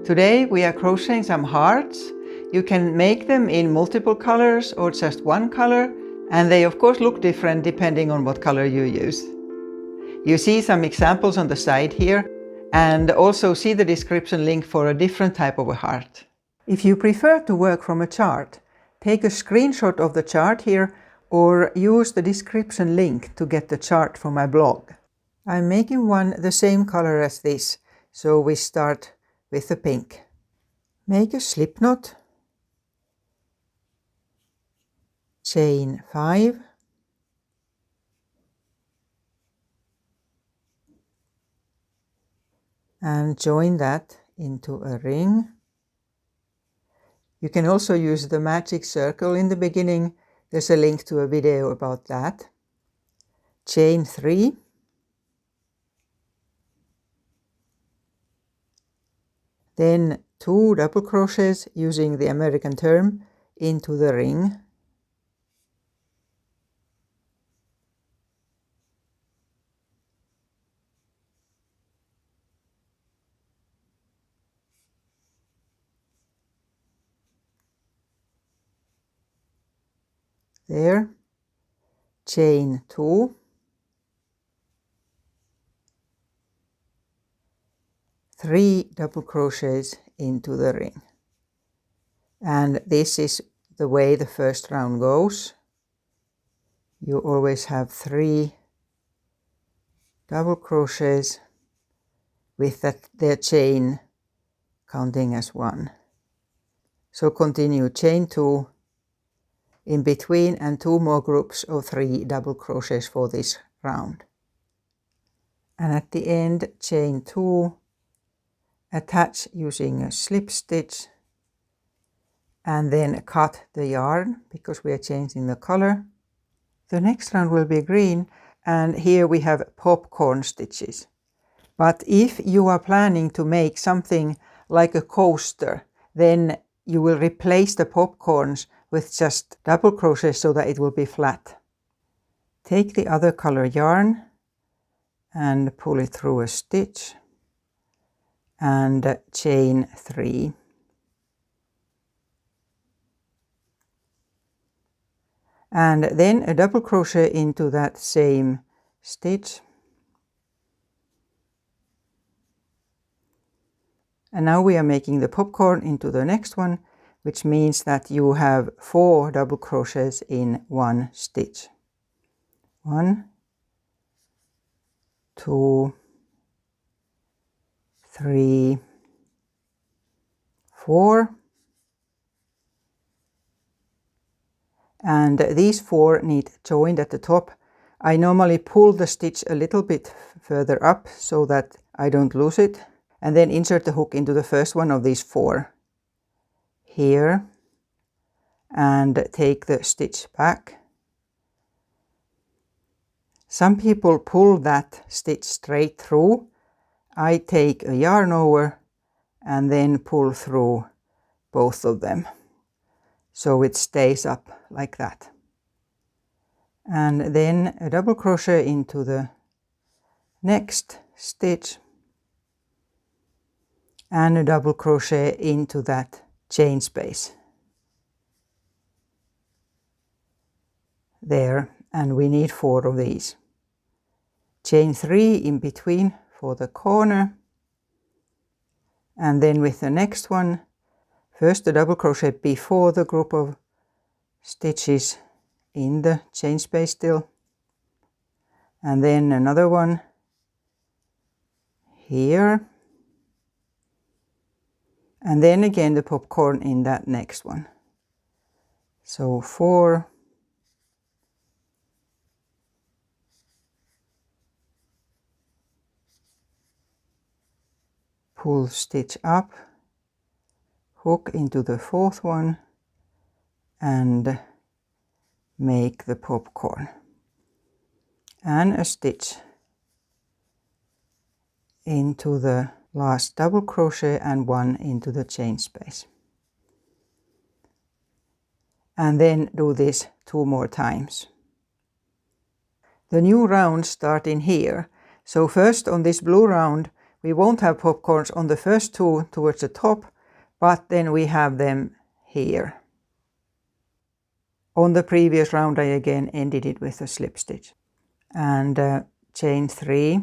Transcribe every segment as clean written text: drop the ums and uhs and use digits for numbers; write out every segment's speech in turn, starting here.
Today we are crocheting some hearts. You can make them in multiple colors or just one color, and they of course look different depending on what color you use. You see some examples on the side here, and also see the description link for a different type of a heart. If you prefer to work from a chart, take a screenshot of the chart here or use the description link to get the chart from my blog. I'm making one the same color as this, so we start with the pink. Make a slip knot, chain 5, and join that into a ring. You can also use the magic circle in the beginning. There's a link to a video about that. Chain 3, then 2 double crochets using the American term into the ring. There, chain 2, 3 double crochets into the ring. And this is the way the first round goes. You always have 3 double crochets with their chain counting as 1. So continue chain 2 in between and 2 more groups of 3 double crochets for this round. And at the end, chain 2, attach using a slip stitch, and then cut the yarn because we are changing the color. The next round will be green, and here we have popcorn stitches. But if you are planning to make something like a coaster, then you will replace the popcorns with just double crochet so that it will be flat. Take the other color yarn and pull it through a stitch and chain 3. And then a double crochet into that same stitch. And now we are making the popcorn into the next one, which means that you have 4 double crochets in one stitch. 1, 2, 3, 4. And these 4 need joined at the top. I normally pull the stitch a little bit further up so that I don't lose it, and then insert the hook into the first one of these 4 here, and take the stitch back. Some people pull that stitch straight through. I take a yarn over and then pull through both of them, so it stays up like that. And then a double crochet into the next stitch and a double crochet into that chain space. There, and we need 4 of these. Chain 3 in between for the corner, and then with the next one, first a double crochet before the group of stitches in the chain space still, and then another one here, and then again the popcorn in that next one. So 4, pull stitch up, hook into the 4th one, and make the popcorn, and a stitch into the last double crochet and 1 into the chain space. And then do this 2 more times. The new rounds start in here. So first on this blue round we won't have popcorns on the first two towards the top, but then we have them here. On the previous round I again ended it with a slip stitch and chain 3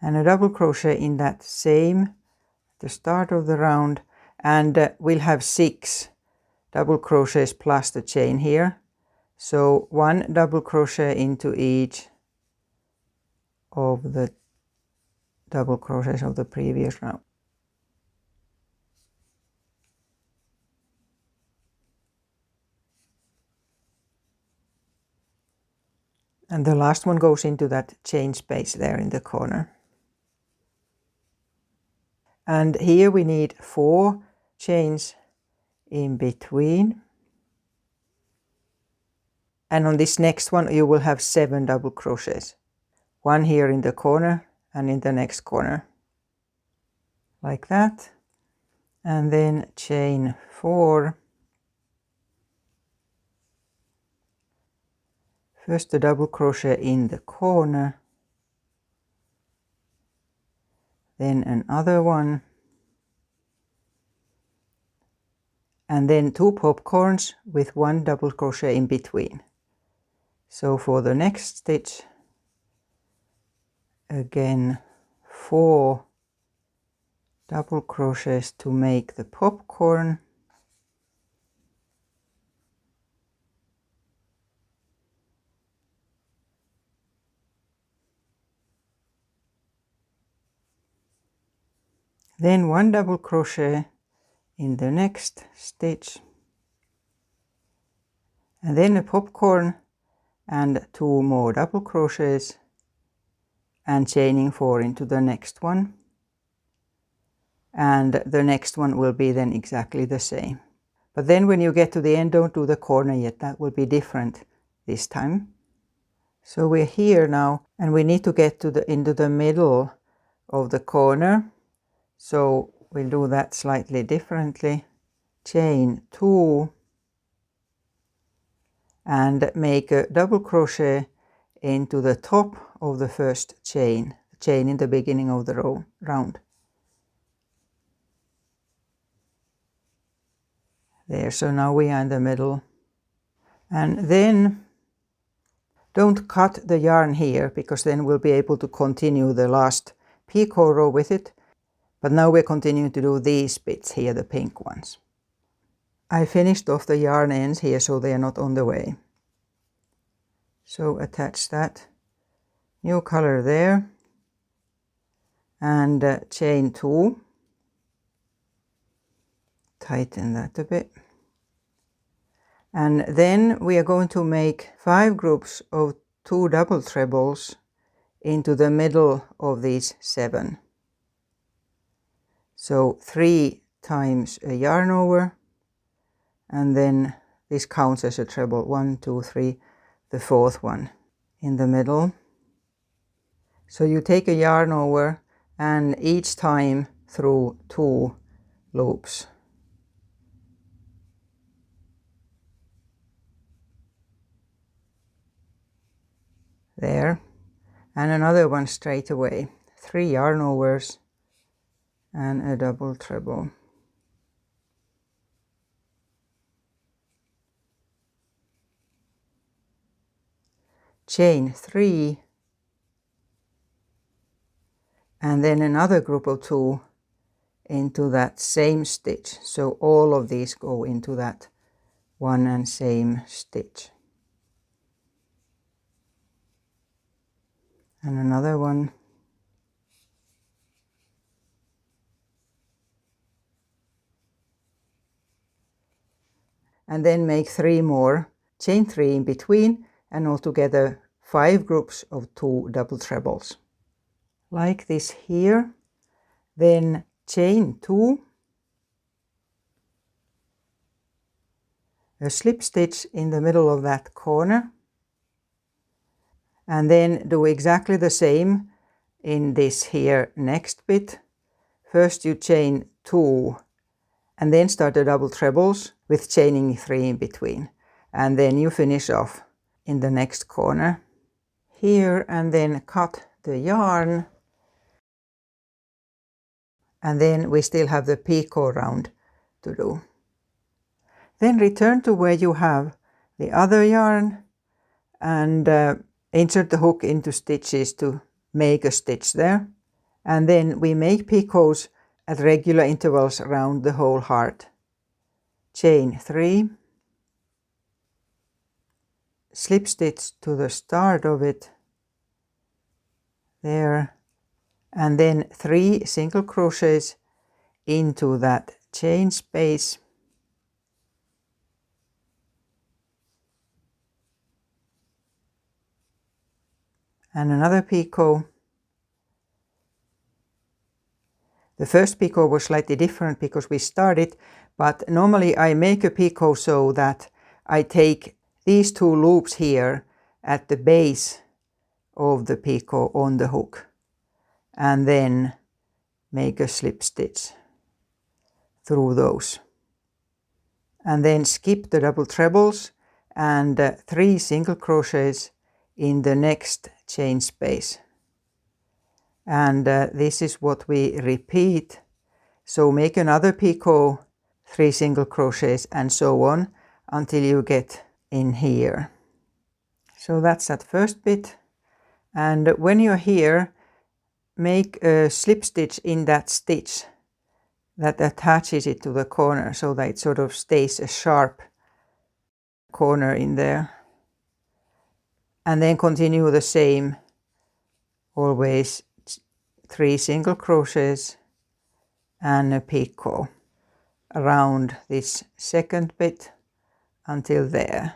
and a double crochet in that same the start of the round, and we'll have 6 double crochets plus the chain here. So 1 double crochet into each of the double crochets of the previous round. And the last one goes into that chain space there in the corner. And here we need 4 chains in between. And on this next one you will have 7 double crochets. 1 here in the corner and in the next corner. Like that. And then chain 4. First a double crochet in the corner. Then another one. And then 2 popcorns with 1 double crochet in between. So for the next stitch, again 4 double crochets to make the popcorn. Then 1 double crochet in the next stitch. And then a popcorn and 2 more double crochets and chaining 4 into the next one. And the next one will be then exactly the same. But then when you get to the end, don't do the corner yet. That will be different this time. So we're here now and we need to get to into the middle of the corner. So we'll do that slightly differently. Chain 2 and make a double crochet into the top of the first chain in the beginning of the round. There, so now we are in the middle. And then don't cut the yarn here, because then we'll be able to continue the last picot row with it. But now we're continuing to do these bits here, the pink ones. I finished off the yarn ends here so they are not on the way. So attach that new color there and chain 2. Tighten that a bit. And then we are going to make 5 groups of 2 double trebles into the middle of these 7. So 3 times a yarn over, and then this counts as a treble. 1, 2, 3, the 4th one in the middle. So you take a yarn over and each time through 2 loops. There, and another one straight away. 3 yarn overs and a double treble. Chain 3 and then another group of 2 into that same stitch. So all of these go into that one and same stitch. And another one. And then make 3 more, chain 3 in between, and altogether 5 groups of 2 double trebles. Like this here. Then chain 2, a slip stitch in the middle of that corner, and then do exactly the same in this here next bit. First you chain 2 and then start the double trebles with chaining 3 in between, and then you finish off in the next corner here, and then cut the yarn, and then we still have the picot round to do. Then return to where you have the other yarn and insert the hook into stitches to make a stitch there. And then we make picots at regular intervals around the whole heart. Chain 3, slip stitch to the start of it, there, and then 3 single crochets into that chain space, and another picot. The first picot was slightly different because we started, but normally I make a picot so that I take these 2 loops here at the base of the picot on the hook and then make a slip stitch through those. And then skip the double trebles and 3 single crochets in the next chain space. And this is what we repeat. So make another picot, 3 single crochets, and so on until you get in here. So that's that first bit. And when you're here, make a slip stitch in that stitch that attaches it to the corner so that it sort of stays a sharp corner in there. And then continue the same, always 3 single crochets and a picot around this second bit until there.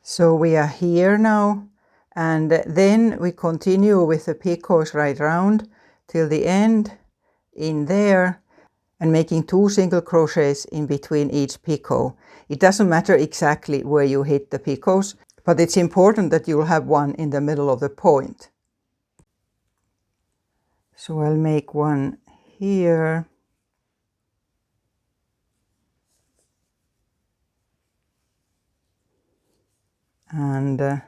So we are here now, and then we continue with the picots right round till the end in there and making 2 single crochets in between each picot. It doesn't matter exactly where you hit the picots, but it's important that you'll have one in the middle of the point. So I'll make one here. And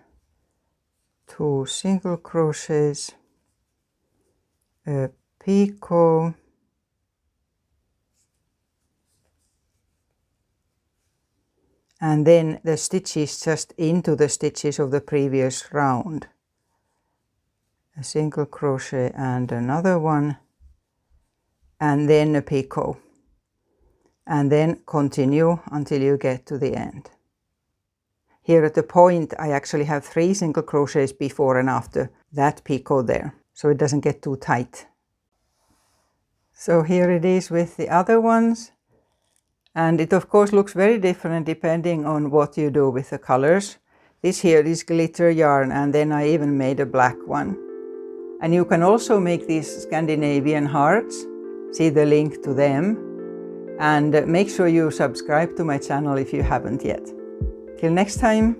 2 single crochets, a picot, and then the stitches just into the stitches of the previous round. A single crochet and another one, and then a picot, and then continue until you get to the end. Here at the point I actually have 3 single crochets before and after that picot there, so it doesn't get too tight. So here it is with the other ones, and it of course looks very different depending on what you do with the colors. This here is glitter yarn, and then I even made a black one. And you can also make these Scandinavian hearts, see the link to them, and make sure you subscribe to my channel if you haven't yet. Till next time!